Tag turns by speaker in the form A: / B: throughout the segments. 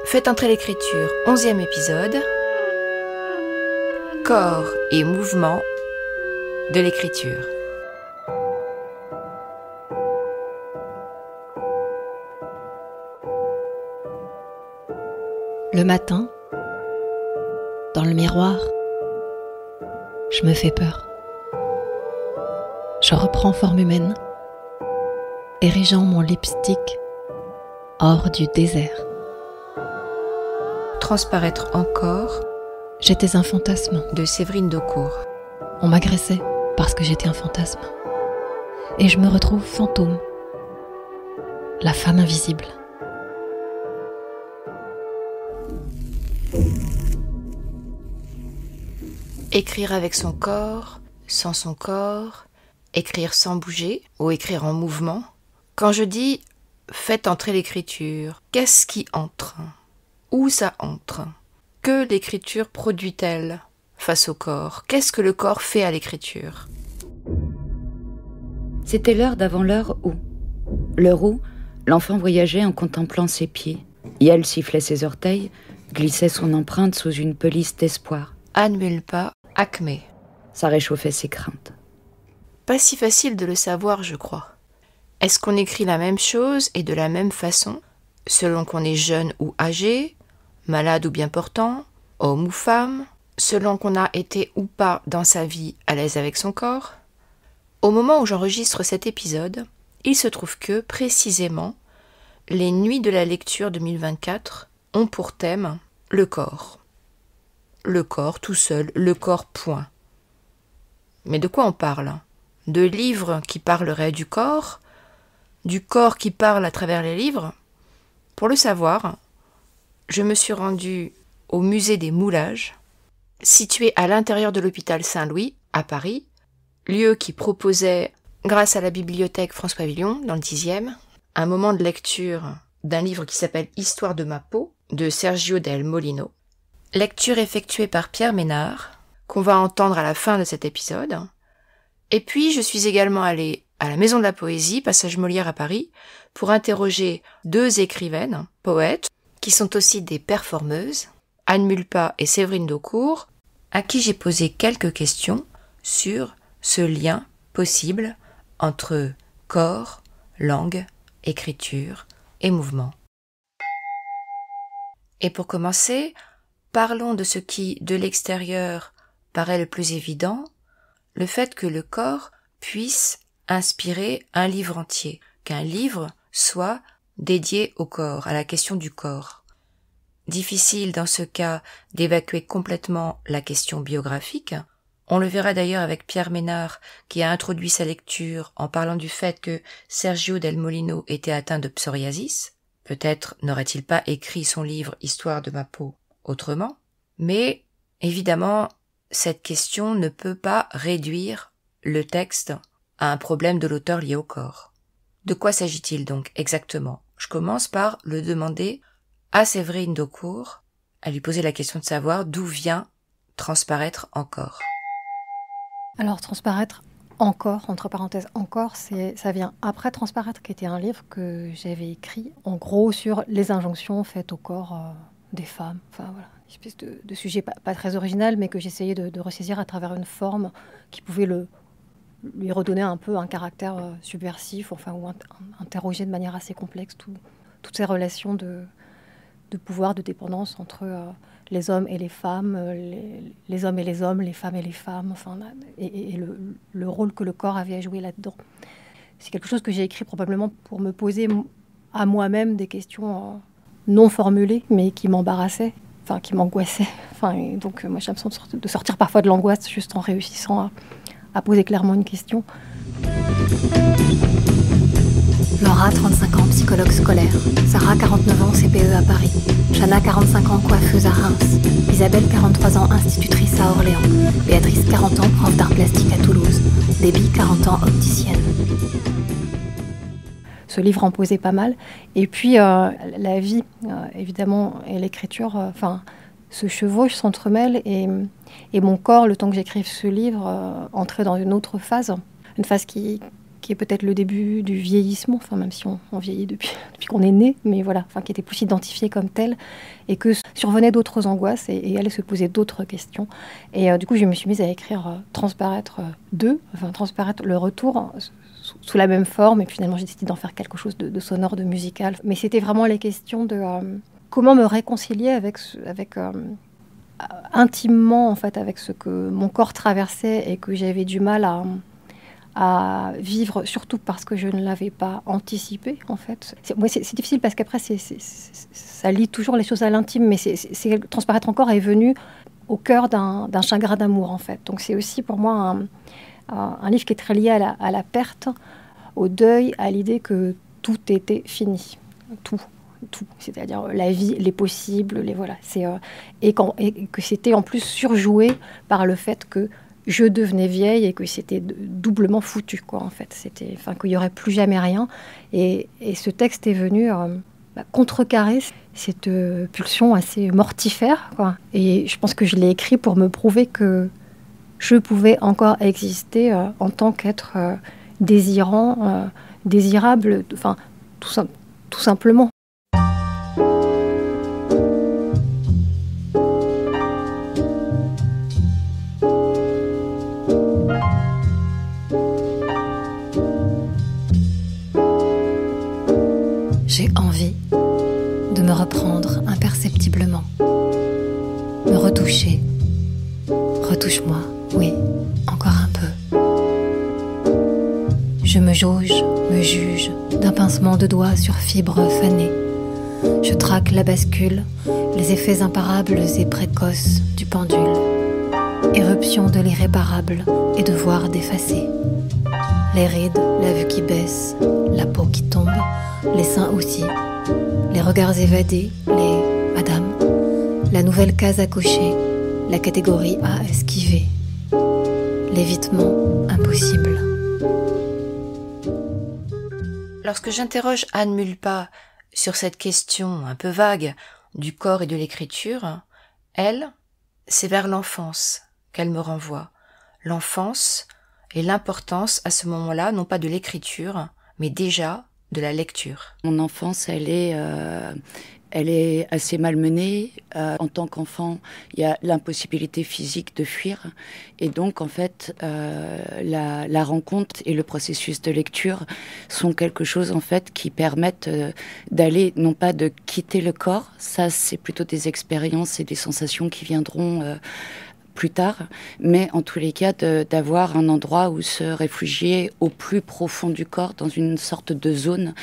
A: Faites entrer l'écriture, 11e épisode. Corps et mouvement de l'écriture.
B: Le matin, dans le miroir, je me fais peur. Je reprends forme humaine, érigeant mon lipstick hors du désert.
A: Transparaître encore
B: J'étais un fantasme.
A: de Séverine Daucourt.
B: On m'agressait parce que j'étais un fantasme. Et je me retrouve fantôme, la femme invisible.
A: Écrire avec son corps, sans son corps, écrire sans bouger ou écrire en mouvement. Quand je dis « faites entrer l'écriture », qu'est-ce qui entre ? Où ça entre ? Que l'écriture produit-elle face au corps ? Qu'est-ce que le corps fait à l'écriture ?
C: C'était l'heure d'avant l'heure où l'enfant voyageait en contemplant ses pieds. Yael sifflait ses orteils, glissait son empreinte sous une pelisse d'espoir.
A: Anne Mulpa, Acmé.
C: Ça réchauffait ses craintes.
A: Pas si facile de le savoir, je crois. Est-ce qu'on écrit la même chose et de la même façon, selon qu'on est jeune ou âgé, malade ou bien portant, homme ou femme, selon qu'on a été ou pas dans sa vie à l'aise avec son corps ? Au moment où j'enregistre cet épisode, il se trouve que, précisément, les Nuits de la lecture 2024 ont pour thème le corps. Le corps tout seul, le corps point. Mais de quoi on parle ? De livres qui parleraient du corps qui parle à travers les livres ? Pour le savoir, je me suis rendue au musée des Moulages, situé à l'intérieur de l'hôpital Saint-Louis, à Paris, lieu qui proposait, grâce à la bibliothèque France Pavillon, dans le 10e, un moment de lecture d'un livre qui s'appelle « Histoire de ma peau » de Sergio Del Molino. Lecture effectuée par Pierre Ménard, qu'on va entendre à la fin de cet épisode. Et puis, je suis également allée à la Maison de la Poésie, passage Molière à Paris, pour interroger deux écrivaines, poètes, qui sont aussi des performeuses, Anne Mulpa et Séverine Daucourt, à qui j'ai posé quelques questions sur ce lien possible entre corps, langue, écriture et mouvement. Et pour commencer, parlons de ce qui, de l'extérieur, paraît le plus évident, le fait que le corps puisse inspirer un livre entier, qu'un livre soit dédié au corps, à la question du corps. Difficile dans ce cas d'évacuer complètement la question biographique. On le verra d'ailleurs avec Pierre Ménard qui a introduit sa lecture en parlant du fait que Sergio Del Molino était atteint de psoriasis. Peut-être n'aurait-il pas écrit son livre « Histoire de ma peau » autrement. Mais évidemment, cette question ne peut pas réduire le texte à un problème de l'auteur lié au corps. De quoi s'agit-il donc exactement ? Je commence par le demander à Séverine Daucourt, à lui poser la question de savoir d'où vient transparaître encore.
D: Alors, transparaître encore, entre parenthèses encore, ça vient après Transparaître, qui était un livre que j'avais écrit, en gros, sur les injonctions faites au corps des femmes. Enfin, voilà, une espèce de sujet pas très original, mais que j'essayais de ressaisir à travers une forme qui pouvait lui redonner un peu un caractère subversif, enfin, ou interroger de manière assez complexe toutes ces relations de pouvoir, de dépendance entre les hommes et les femmes, les hommes et les hommes, les femmes et les femmes, enfin, et le rôle que le corps avait à jouer là-dedans. C'est quelque chose que j'ai écrit probablement pour me poser à moi-même des questions non formulées, mais qui m'embarrassaient, enfin, qui m'angoissaient. Enfin, et donc, moi, j'ai l'impression de sortir parfois de l'angoisse juste en réussissant à poser clairement une question.
E: Laura, 35 ans, psychologue scolaire. Sarah, 49 ans, CPE à Paris. Chana, 45 ans, coiffeuse à Reims. Isabelle, 43 ans, institutrice à Orléans. Béatrice, 40 ans, prof d'art plastique à Toulouse. Déby, 40 ans, opticienne.
D: Ce livre en posait pas mal. Et puis, la vie, évidemment, et l'écriture, se chevauchent, s'entremêlent. Et mon corps, le temps que j'écrive ce livre, entrait dans une autre phase. Une phase qui qui est peut-être le début du vieillissement, enfin même si on vieillit depuis qu'on est né, mais voilà, enfin qui était plus identifié comme tel, et que survenaient d'autres angoisses et allaient se poser d'autres questions. Et du coup, je me suis mise à écrire Transparaître 2, enfin Transparaître le retour, sous la même forme, et puis finalement j'ai décidé d'en faire quelque chose de sonore, de musical. Mais c'était vraiment les questions de comment me réconcilier avec intimement en fait avec ce que mon corps traversait et que j'avais du mal à vivre, surtout parce que je ne l'avais pas anticipé, en fait. C'est difficile parce qu'après, ça lie toujours les choses à l'intime, mais Transparaître encore est venu au cœur d'un chagrin d'amour, en fait. Donc c'est aussi pour moi un livre qui est très lié à la perte, au deuil, à l'idée que tout était fini. Tout. C'est-à-dire la vie, les possibles, voilà. Et que c'était en plus surjoué par le fait que je devenais vieille et que c'était doublement foutu, quoi, en fait. Qu'il n'y aurait plus jamais rien. Et ce texte est venu contrecarrer cette pulsion assez mortifère, quoi. Et je pense que je l'ai écrit pour me prouver que je pouvais encore exister en tant qu'être désirant, désirable, enfin, tout simplement.
E: J'ai envie de me reprendre imperceptiblement, me retoucher. Retouche-moi, oui, encore un peu. Je me jauge, me juge d'un pincement de doigts sur fibres fanées. Je traque la bascule, les effets imparables et précoces du pendule. Éruption de l'irréparable et devoir d'effacer. Les rides, la vue qui baisse, la peau qui tombe, les seins aussi, les regards évadés, les madame, la nouvelle case à cocher, la catégorie à esquiver, l'évitement impossible.
A: Lorsque j'interroge Anne Mulpa sur cette question un peu vague du corps et de l'écriture, elle, c'est vers l'enfance qu'elle me renvoie. L'enfance et l'importance à ce moment-là, non pas de l'écriture, mais déjà de la lecture.
C: Mon enfance, elle est assez malmenée. En tant qu'enfant, il y a l'impossibilité physique de fuir. Et donc, en fait, la rencontre et le processus de lecture sont quelque chose, en fait, qui permettent d'aller, non pas de quitter le corps, ça, c'est plutôt des expériences et des sensations qui viendront plus tard, mais en tous les cas d'avoir un endroit où se réfugier au plus profond du corps, dans une sorte de zone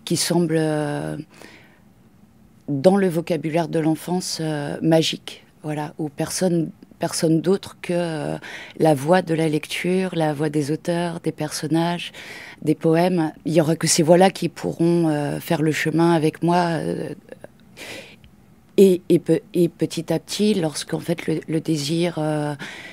C: qui semble, dans le vocabulaire de l'enfance, magique, voilà, où personne d'autre que la voix de la lecture, la voix des auteurs, des personnages, des poèmes. Il n'y aura que ces voix-là qui pourront faire le chemin avec moi. Et petit à petit, lorsqu'en fait le désir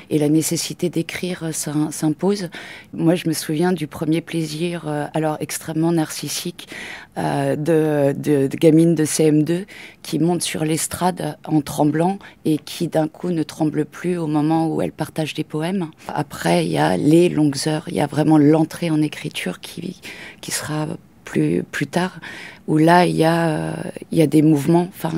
C: et la nécessité d'écrire s'imposent, moi je me souviens du premier plaisir, alors extrêmement narcissique, de gamine de CM2 qui monte sur l'estrade en tremblant et qui d'un coup ne tremble plus au moment où elle partage des poèmes. Après, il y a les longues heures, il y a vraiment l'entrée en écriture qui sera plus tard, où là il y a des mouvements, enfin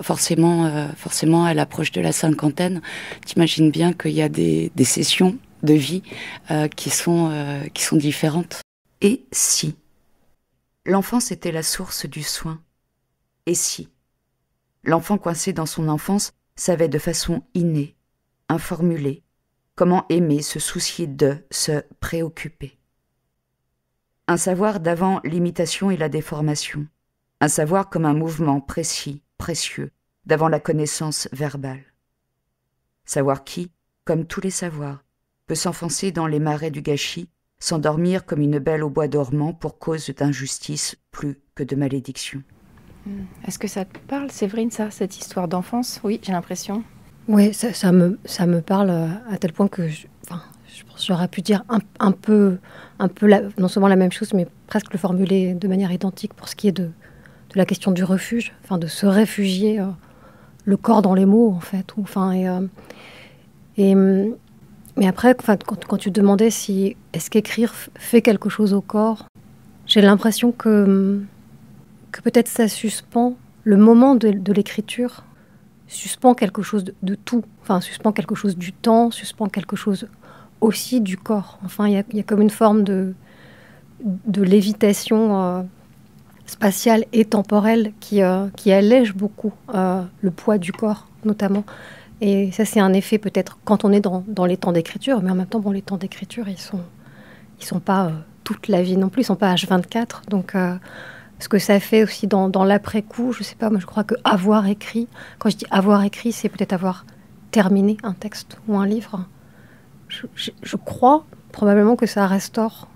C: forcément à l'approche de la cinquantaine, t'imagines bien qu'il y a des sessions de vie qui sont différentes. Et si l'enfance était la source du soin? Et si l'enfant coincé dans son enfance savait de façon innée, informulée, comment aimer, se soucier de, se préoccuper? Un savoir d'avant l'imitation et la déformation. Un savoir comme un mouvement précis, précieux, d'avant la connaissance verbale. Savoir qui, comme tous les savoirs, peut s'enfoncer dans les marais du gâchis, s'endormir comme une belle au bois dormant pour cause d'injustice plus que de malédiction.
A: Est-ce que ça te parle, Séverine, ça, cette histoire d'enfance? Oui, j'ai l'impression.
D: Oui, ça me parle à tel point que je pense que j'aurais pu dire un peu non seulement la même chose, mais presque le formuler de manière identique pour ce qui est de la question du refuge, enfin de se réfugier, le corps dans les mots, en fait. Mais après, quand tu demandais si est-ce qu'écrire fait quelque chose au corps, j'ai l'impression que peut-être ça suspend le moment de l'écriture, suspend quelque chose de tout. Enfin, suspend quelque chose du temps, suspend quelque chose aussi du corps. Enfin, il y a comme une forme de lévitation spatiale et temporelle qui allège beaucoup le poids du corps, notamment. Et ça, c'est un effet peut-être quand on est dans les temps d'écriture, mais en même temps, bon, les temps d'écriture, ils sont pas toute la vie non plus, ils sont pas H24. Donc, ce que ça fait aussi dans l'après-coup, je sais pas, moi je crois que avoir écrit, quand je dis avoir écrit, c'est peut-être avoir terminé un texte ou un livre. Je crois probablement que ça restaure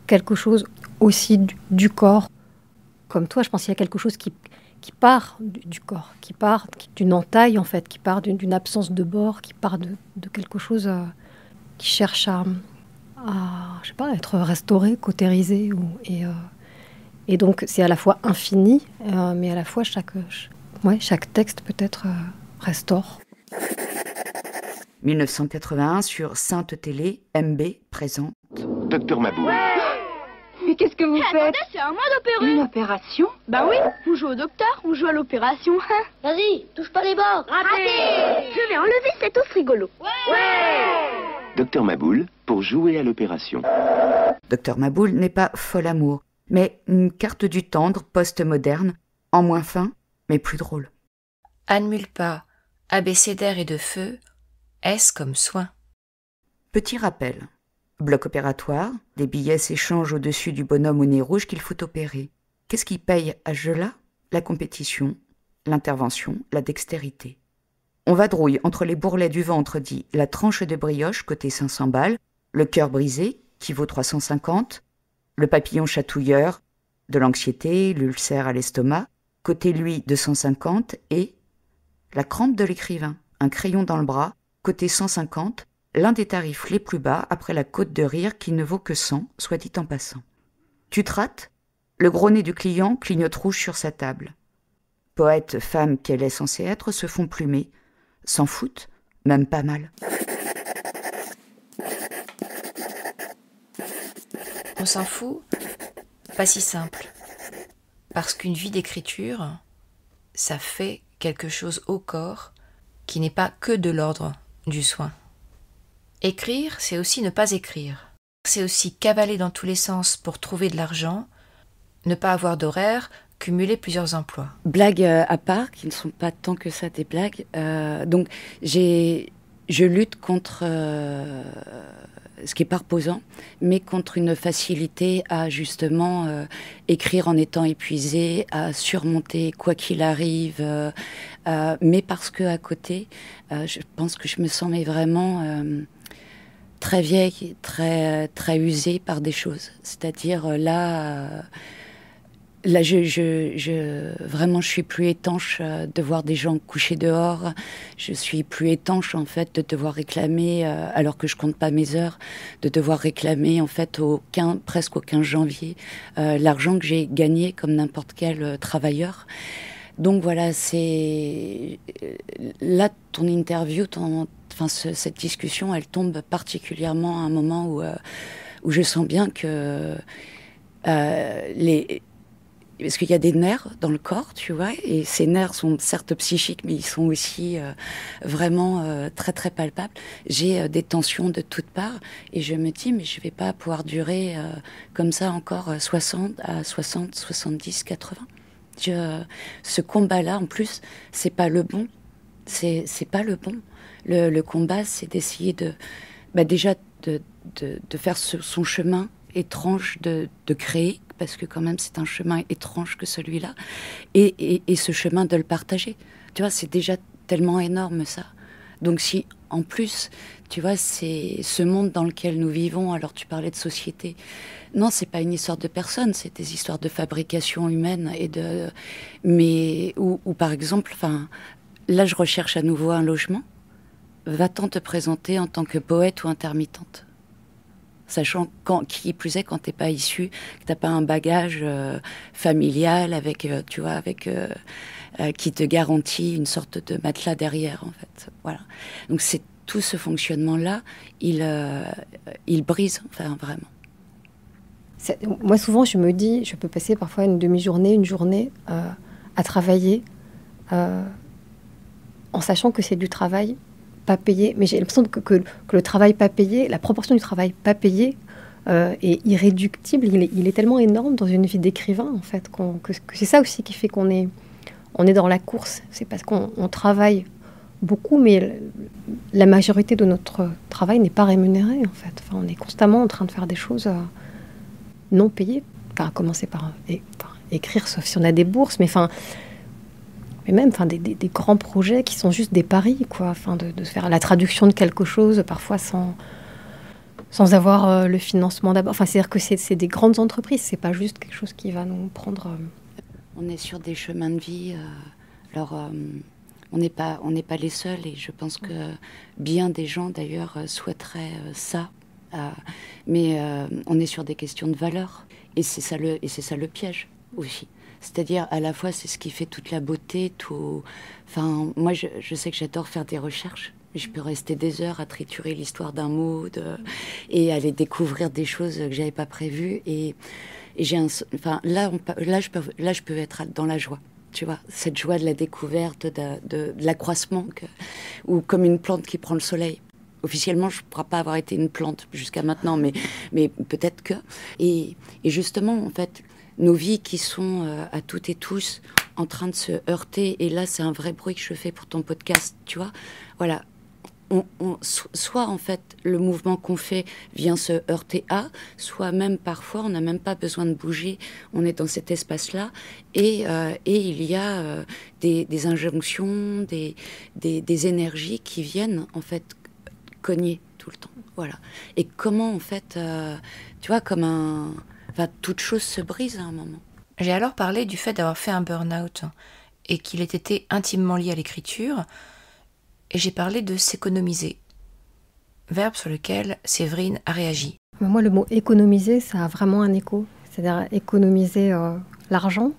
D: quelque chose aussi du corps. Comme toi, je pense qu'il y a quelque chose qui part du corps, qui part d'une entaille en fait, qui part d'une absence de bord, qui part de quelque chose qui cherche à je sais pas, être restauré, cautérisé. Et donc c'est à la fois infini, mais à la fois chaque texte peut-être restaure.
C: 1981 sur Sainte Télé, MB présente
F: Docteur Mabou.
G: Mais qu'est-ce que vous faites?
H: Attendez, c'est à moi d'opérer.
G: Une opération?
H: Bah oui, on joue au docteur, on joue à l'opération.
I: Vas-y, touche pas les bords.
H: Raté. Je vais enlever cet os rigolo.
F: Docteur Maboul pour jouer à l'opération.
C: Docteur Maboul n'est pas folle amour, mais une carte du tendre post-moderne, en moins fin, mais plus drôle.
A: Anne Mulpa, abécédaire et de feu, S comme soin.
C: Petit rappel. Bloc opératoire, des billets s'échangent au-dessus du bonhomme au nez rouge qu'il faut opérer. Qu'est-ce qui paye à ce jeu-là? La compétition, l'intervention, la dextérité. On vadrouille entre les bourrelets du ventre dit la tranche de brioche côté 500 balles, le cœur brisé qui vaut 350, le papillon chatouilleur, de l'anxiété, l'ulcère à l'estomac, côté lui 250 et la crampe de l'écrivain, un crayon dans le bras, côté 150, l'un des tarifs les plus bas après la côte de rire qui ne vaut que 100, soit dit en passant. Tu te rates? Le gros nez du client clignote rouge sur sa table. Poète, femme qu'elle est censée être, se font plumer. S'en foutent, même pas mal.
A: On s'en fout? Pas si simple. Parce qu'une vie d'écriture, ça fait quelque chose au corps qui n'est pas que de l'ordre du soin. Écrire, c'est aussi ne pas écrire. C'est aussi cavaler dans tous les sens pour trouver de l'argent, ne pas avoir d'horaire, cumuler plusieurs emplois.
C: Blagues à part, qui ne sont pas tant que ça des blagues. Donc, je lutte contre ce qui est pas reposant, mais contre une facilité à justement écrire en étant épuisé, à surmonter quoi qu'il arrive, mais parce que à côté, je pense que je me sens vraiment très vieille, très usée par des choses. C'est-à-dire là, vraiment, je suis plus étanche de voir des gens couchés dehors. Je suis plus étanche, en fait, de devoir réclamer, alors que je compte pas mes heures, de devoir réclamer, en fait, presque au 15 janvier, l'argent que j'ai gagné comme n'importe quel travailleur. Donc voilà, c'est... Là, ton interview, cette discussion, elle tombe particulièrement à un moment où je sens bien que parce qu'il y a des nerfs dans le corps, tu vois, et ces nerfs sont certes psychiques, mais ils sont aussi vraiment très très palpables. J'ai des tensions de toutes parts, et je me dis, mais je vais pas pouvoir durer comme ça encore 60, 70, 80. Ce combat-là, en plus, c'est pas le bon. C'est pas le bon. Le combat, c'est d'essayer déjà de faire son chemin étrange de créer, parce que quand même c'est un chemin étrange que celui-là, et ce chemin de le partager. Tu vois, c'est déjà tellement énorme ça. Donc si en plus, tu vois, c'est ce monde dans lequel nous vivons, alors tu parlais de société. Non, c'est pas une histoire de personnes, c'est des histoires de fabrication humaine mais où par exemple, là je recherche à nouveau un logement. Va-t'en te présenter en tant que poète ou intermittente, sachant qui plus est quand t'es pas issu, que t'as pas un bagage familial avec, tu vois, qui te garantit une sorte de matelas derrière, en fait. Voilà. Donc c'est tout ce fonctionnement-là, il brise, enfin vraiment.
D: Moi, souvent, je me dis, je peux passer parfois une demi-journée, une journée à travailler en sachant que c'est du travail pas payé. Mais j'ai l'impression que le travail pas payé, la proportion du travail pas payé est irréductible. Il est tellement énorme dans une vie d'écrivain, en fait, que c'est ça aussi qui fait qu'on est dans la course. C'est parce qu'on travaille beaucoup, mais la majorité de notre travail n'est pas rémunéré, en fait. Enfin, on est constamment en train de faire des choses non payées. Enfin, à commencer par écrire, sauf si on a des bourses, mais même des grands projets qui sont juste des paris, quoi. Enfin, de faire la traduction de quelque chose, parfois sans avoir le financement d'abord. Enfin, c'est-à-dire que c'est des grandes entreprises, c'est pas juste quelque chose qui va nous prendre...
C: On est sur des chemins de vie. Alors, on n'est pas les seuls, et je pense que bien des gens, d'ailleurs, souhaiteraient ça. Mais on est sur des questions de valeur. Et c'est ça le piège aussi. C'est-à-dire, à la fois, c'est ce qui fait toute la beauté, tout... Enfin, moi, je sais que j'adore faire des recherches. Je peux rester des heures à triturer l'histoire d'un mot et aller découvrir des choses que j'avais pas prévues. Et j'ai là, je peux être dans la joie. Tu vois, cette joie de la découverte, de l'accroissement, ou comme une plante qui prend le soleil. Officiellement, je ne pourrais pas avoir été une plante jusqu'à maintenant, mais peut-être que... Et justement, en fait, nos vies qui sont à toutes et tous en train de se heurter, et là, c'est un vrai bruit que je fais pour ton podcast, tu vois. Voilà. Soit, en fait, le mouvement qu'on fait vient se heurter à, soit même parfois, on n'a même pas besoin de bouger, on est dans cet espace-là, et il y a des injonctions, des énergies qui viennent, en fait, cogner tout le temps. Voilà. Et comment, en fait, tu vois, toute chose se brise à un moment.
A: J'ai alors parlé du fait d'avoir fait un burn-out et qu'il ait été intimement lié à l'écriture, et j'ai parlé de s'économiser, verbe sur lequel Séverine a réagi.
D: Moi, le mot économiser, ça a vraiment un écho. C'est-à-dire économiser l'argent,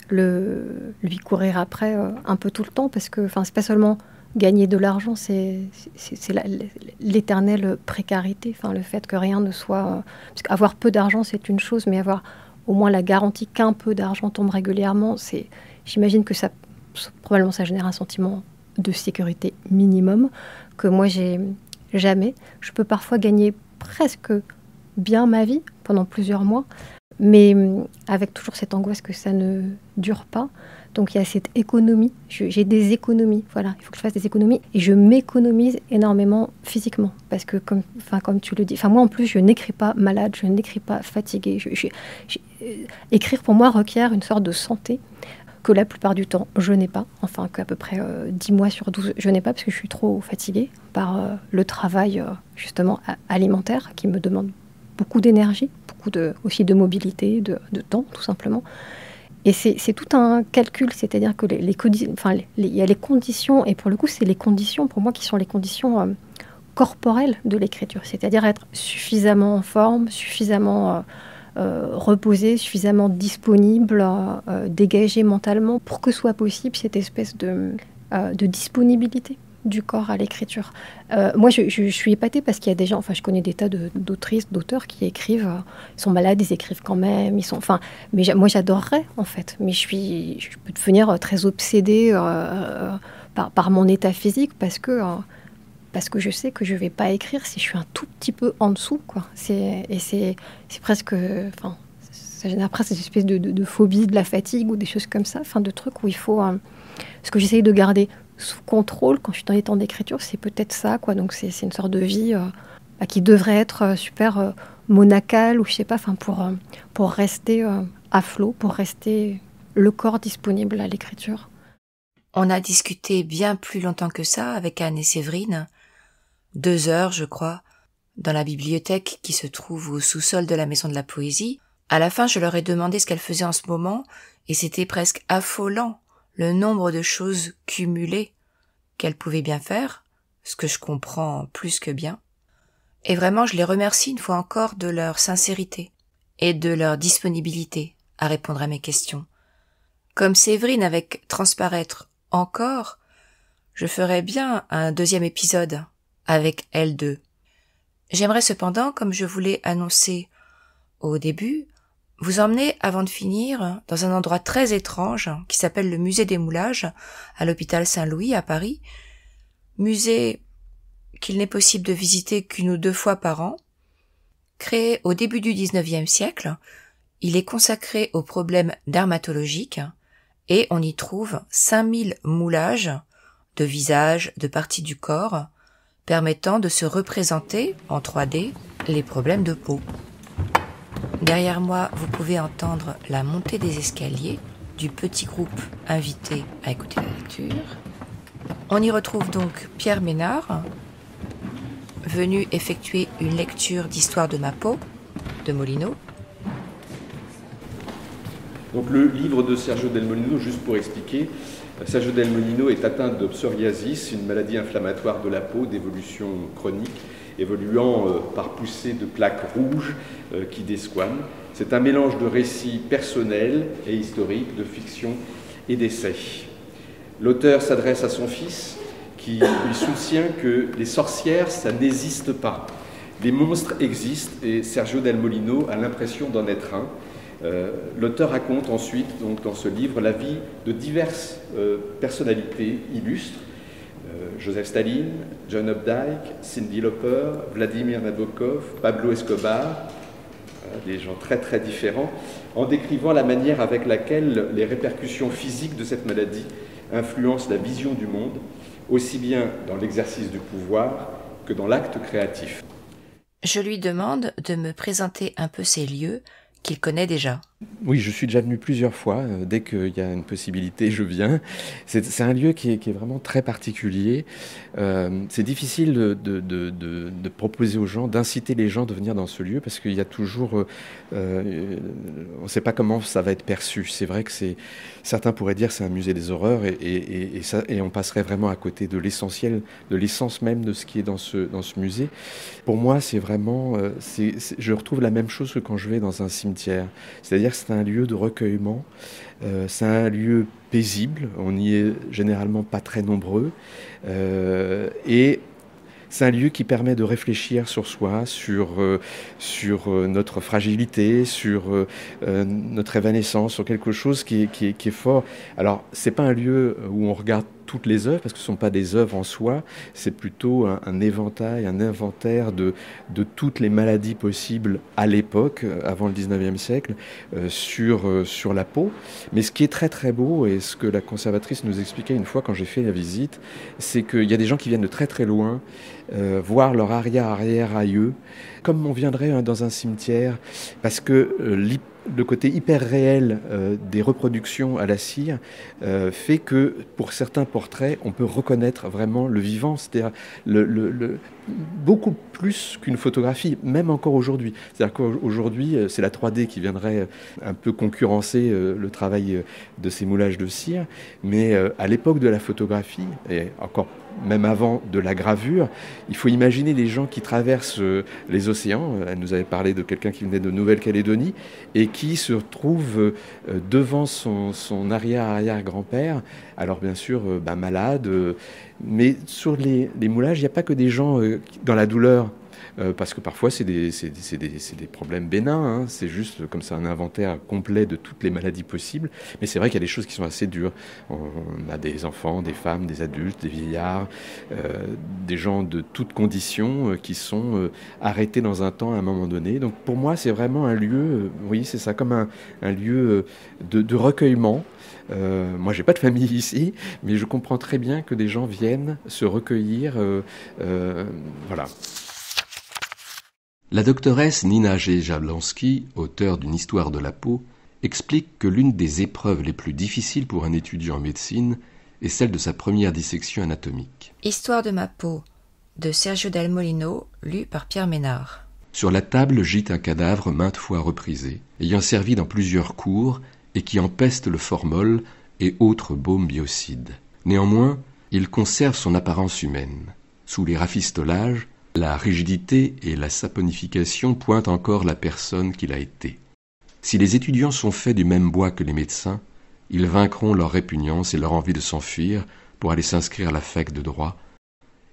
D: lui courir après un peu tout le temps, parce que c'est pas seulement gagner de l'argent, c'est l'éternelle précarité, le fait que rien ne soit... parce qu'avoir peu d'argent, c'est une chose, mais avoir au moins la garantie qu'un peu d'argent tombe régulièrement, j'imagine que probablement ça génère un sentiment de sécurité minimum que moi j'ai jamais. Je peux parfois gagner presque bien ma vie pendant plusieurs mois, mais avec toujours cette angoisse que ça ne dure pas. Donc il y a cette économie, j'ai des économies, voilà, il faut que je fasse des économies, et je m'économise énormément physiquement, parce que comme tu le dis, moi en plus je n'écris pas malade, je n'écris pas fatiguée, écrire pour moi requiert une sorte de santé que la plupart du temps je n'ai pas, qu'à peu près 10 mois sur 12 je n'ai pas, parce que je suis trop fatiguée par le travail justement alimentaire qui me demande beaucoup d'énergie, aussi de mobilité, de temps tout simplement. Et c'est tout un calcul, c'est-à-dire que il y a les conditions, et pour le coup, c'est les conditions, pour moi, qui sont les conditions corporelles de l'écriture, c'est-à-dire être suffisamment en forme, suffisamment reposé, suffisamment disponible, dégagé mentalement, pour que soit possible cette espèce de disponibilité du corps à l'écriture. Moi, je suis épatée parce qu'il y a des gens, je connais des tas d'autrices, d'auteurs qui écrivent, ils sont malades, ils écrivent quand même, mais moi j'adorerais en fait, mais je peux devenir très obsédée par mon état physique parce que je sais que je vais pas écrire si je suis un tout petit peu en dessous, quoi. C'est presque, ça génère presque une espèce de phobie de la fatigue ou des choses comme ça, de trucs où il faut, ce que j'essaye de garder sous contrôle quand je suis dans les temps d'écriture, c'est peut-être ça, quoi. Donc c'est une sorte de vie qui devrait être super monacale, ou je sais pas, pour rester à flot, pour rester le corps disponible à l'écriture.
A: On a discuté bien plus longtemps que ça avec Anne et Séverine, 2 heures, je crois, dans la bibliothèque qui se trouve au sous-sol de la Maison de la Poésie. À la fin, je leur ai demandé ce qu'elles faisaient en ce moment, et c'était presque affolant, le nombre de choses cumulées qu'elles pouvaient bien faire, ce que je comprends plus que bien. Et vraiment, je les remercie une fois encore de leur sincérité et de leur disponibilité à répondre à mes questions. Comme Séverine avec Transparaître encore, Je ferais bien un 2e épisode avec elles deux. J'aimerais cependant, comme je voulais annoncer au début, vous emmener, avant de finir, dans un endroit très étrange qui s'appelle le musée des moulages à l'hôpital Saint-Louis à Paris. Musée qu'il n'est possible de visiter qu'1 ou 2 fois par an. Créé au début du XIXe siècle, il est consacré aux problèmes dermatologiques et on y trouve 5000 moulages de visages, de parties du corps, permettant de se représenter en 3D les problèmes de peau. Derrière moi, vous pouvez entendre la montée des escaliers du petit groupe invité à écouter la lecture. On y retrouve donc Pierre Ménard, venu effectuer une lecture d'Histoire de ma peau de Molinos.
J: Donc le livre de Sergio Del Molino, juste pour expliquer, Sergio Del Molino est atteint de psoriasis, une maladie inflammatoire de la peau d'évolution chronique, évoluant par poussées de plaques rouges qui desquament. C'est un mélange de récits personnels et historiques, de fiction et d'essais. L'auteur s'adresse à son fils, qui lui soutient que les sorcières, ça n'existe pas. Les monstres existent et Sergio Del Molino a l'impression d'en être un. L'auteur raconte ensuite, donc, dans ce livre, la vie de diverses personnalités illustres. Joseph Staline, John Updike, Cyndi Lauper, Vladimir Nabokov, Pablo Escobar, des gens très très différents, en décrivant la manière avec laquelle les répercussions physiques de cette maladie influencent la vision du monde, aussi bien dans l'exercice du pouvoir que dans l'acte créatif.
A: Je lui demande de me présenter un peu ces lieux qu'il connaît déjà.
K: Oui, je suis déjà venu plusieurs fois. Dès qu'il y a une possibilité, je viens. C'est un lieu qui est vraiment très particulier. C'est difficile de proposer aux gens, d'inciter les gens de venir dans ce lieu parce qu'il y a toujours... on ne sait pas comment ça va être perçu. C'est vrai que certains pourraient dire que c'est un musée des horreurs et on passerait vraiment à côté de l'essentiel, de l'essence même de ce qui est dans ce musée. Pour moi, c'est vraiment... je retrouve la même chose que quand je vais dans un cimetière. C'est-à-dire que c'est un lieu de recueillement, c'est un lieu paisible, on n'y est généralement pas très nombreux, et c'est un lieu qui permet de réfléchir sur soi, sur notre fragilité, sur notre évanescence, sur quelque chose qui est fort. Alors, c'est pas un lieu où on regarde toutes les œuvres, parce que ce ne sont pas des œuvres en soi, c'est plutôt un éventail, un inventaire de toutes les maladies possibles à l'époque, avant le 19e siècle, sur la peau. Mais ce qui est très très beau, et ce que la conservatrice nous expliquait une fois quand j'ai fait la visite, c'est qu'il y a des gens qui viennent de très très loin, voir leur arrière-arrière-aïeux, comme on viendrait dans un cimetière, parce que le côté hyper réel des reproductions à la cire fait que pour certains portraits, on peut reconnaître vraiment le vivant, c'est-à-dire beaucoup plus qu'une photographie, même encore aujourd'hui. C'est-à-dire qu'aujourd'hui, c'est la 3D qui viendrait un peu concurrencer le travail de ces moulages de cire, mais à l'époque de la photographie, et encore même avant de la gravure, il faut imaginer les gens qui traversent les océans. Elle nous avait parlé de quelqu'un qui venait de Nouvelle-Calédonie et qui se retrouve devant son arrière-arrière-grand-père, alors bien sûr malade, mais sur les moulages, il n'y a pas que des gens dans la douleur, parce que parfois c'est des problèmes bénins, hein. C'est juste comme ça un inventaire complet de toutes les maladies possibles, mais c'est vrai qu'il y a des choses qui sont assez dures. On a des enfants, des femmes, des adultes, des vieillards, des gens de toutes conditions qui sont arrêtés dans un temps à un moment donné. Donc pour moi c'est vraiment un lieu, oui c'est ça, comme un lieu de recueillement. Moi j'ai pas de famille ici, mais je comprends très bien que des gens viennent se recueillir, voilà.
L: La doctoresse Nina G. Jablonski, auteure d'une histoire de la peau, explique que l'une des épreuves les plus difficiles pour un étudiant en médecine est celle de sa première dissection anatomique.
A: Histoire de ma peau, de Sergio Del Molino, lu par Pierre Ménard.
L: Sur la table gît un cadavre maintes fois reprisé, ayant servi dans plusieurs cours et qui empeste le formol et autres baumes biocides. Néanmoins, il conserve son apparence humaine. Sous les rafistolages, la rigidité et la saponification pointent encore la personne qu'il a été. Si les étudiants sont faits du même bois que les médecins, ils vaincront leur répugnance et leur envie de s'enfuir pour aller s'inscrire à la fac de droit,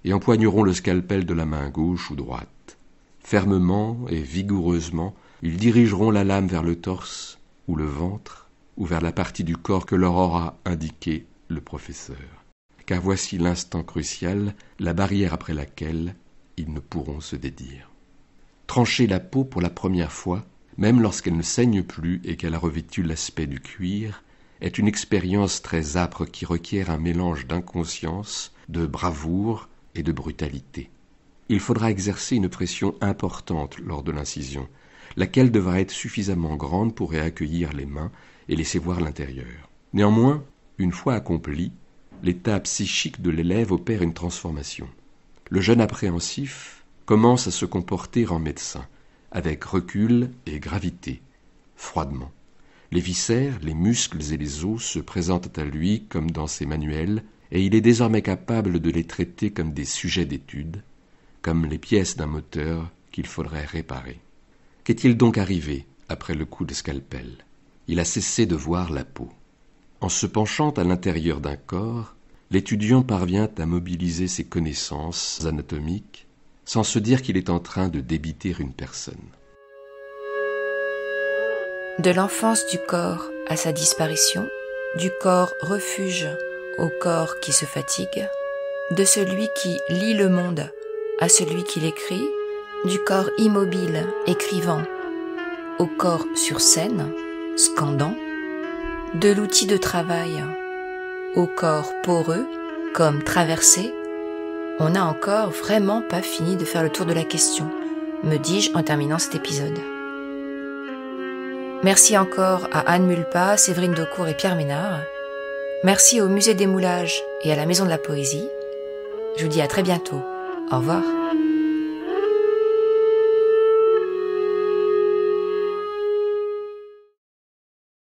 L: et empoigneront le scalpel de la main gauche ou droite. Fermement et vigoureusement, ils dirigeront la lame vers le torse ou le ventre, ou vers la partie du corps que leur aura indiqué le professeur. Car voici l'instant crucial, la barrière après laquelle ils ne pourront se dédire. Trancher la peau pour la première fois, même lorsqu'elle ne saigne plus et qu'elle a revêtu l'aspect du cuir, est une expérience très âpre qui requiert un mélange d'inconscience, de bravoure et de brutalité. Il faudra exercer une pression importante lors de l'incision, laquelle devra être suffisamment grande pour y accueillir les mains et laisser voir l'intérieur. Néanmoins, une fois accomplie, l'état psychique de l'élève opère une transformation. Le jeune appréhensif commence à se comporter en médecin, avec recul et gravité, froidement. Les viscères, les muscles et les os se présentent à lui comme dans ses manuels, et il est désormais capable de les traiter comme des sujets d'étude, comme les pièces d'un moteur qu'il faudrait réparer. Qu'est-il donc arrivé après le coup de scalpel ? Il a cessé de voir la peau. En se penchant à l'intérieur d'un corps, l'étudiant parvient à mobiliser ses connaissances anatomiques sans se dire qu'il est en train de débiter une personne.
A: De l'enfance du corps à sa disparition, du corps refuge au corps qui se fatigue, de celui qui lit le monde à celui qui l'écrit, du corps immobile, écrivant, au corps sur scène, scandant, de l'outil de travail au corps poreux, comme traversé, on n'a encore vraiment pas fini de faire le tour de la question, me dis-je en terminant cet épisode. Merci encore à Anne Mulpa, Séverine Daucourt et Pierre Ménard. Merci au Musée des Moulages et à la Maison de la Poésie. Je vous dis à très bientôt. Au revoir.